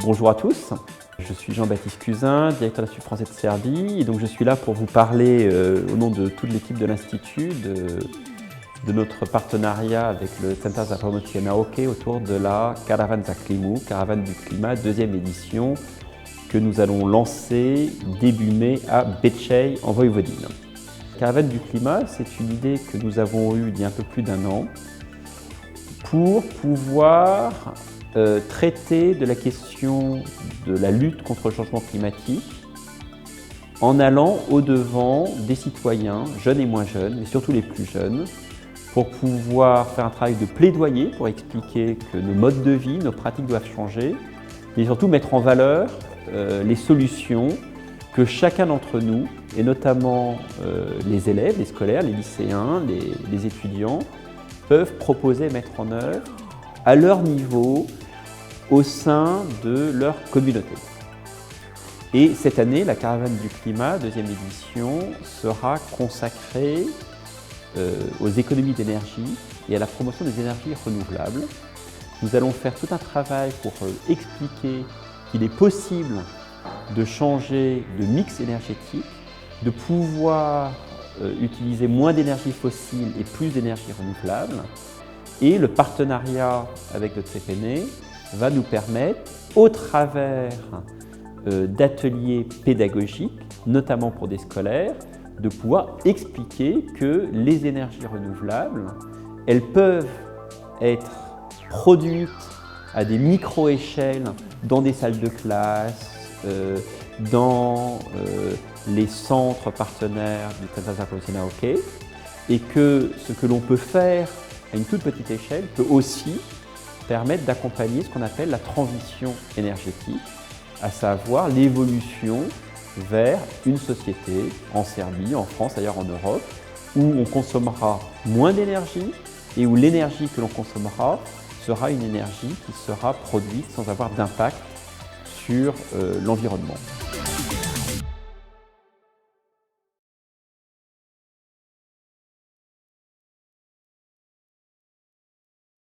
Bonjour à tous, je suis Jean-Baptiste Cusin, directeur de l'Institut français de Serbie, et donc je suis là pour vous parler au nom de toute l'équipe de l'Institut de notre partenariat avec le Centar za Promocije Nauke autour de la Caravane za klimu, Caravane du climat, deuxième édition que nous allons lancer début mai à Bečej en Voïvodine. Caravane du climat, c'est une idée que nous avons eue il y a un peu plus d'un an pour pouvoir traiter de la question de la lutte contre le changement climatique en allant au-devant des citoyens, jeunes et moins jeunes, mais surtout les plus jeunes, pour pouvoir faire un travail de plaidoyer pour expliquer que nos modes de vie, nos pratiques doivent changer, mais surtout mettre en valeur les solutions que chacun d'entre nous, et notamment les élèves, les scolaires, les lycéens, les étudiants, peuvent proposer et mettre en œuvre à leur niveau au sein de leur communauté. Et cette année, la Caravane du climat, deuxième édition, sera consacrée aux économies d'énergie et à la promotion des énergies renouvelables. Nous allons faire tout un travail pour expliquer qu'il est possible de changer de mix énergétique, de pouvoir utiliser moins d'énergie fossile et plus d'énergie renouvelable. Et le partenariat avec le CPN va nous permettre, au travers d'ateliers pédagogiques, notamment pour des scolaires, de pouvoir expliquer que les énergies renouvelables, elles peuvent être produites à des micro-échelles dans des salles de classe, dans les centres partenaires du Centar za Promocije Nauke, et que ce que l'on peut faire à une toute petite échelle peut aussi permettre d'accompagner ce qu'on appelle la transition énergétique, à savoir l'évolution vers une société en Serbie, en France, ailleurs en Europe, où on consommera moins d'énergie et où l'énergie que l'on consommera sera une énergie qui sera produite sans avoir d'impact sur l'environnement.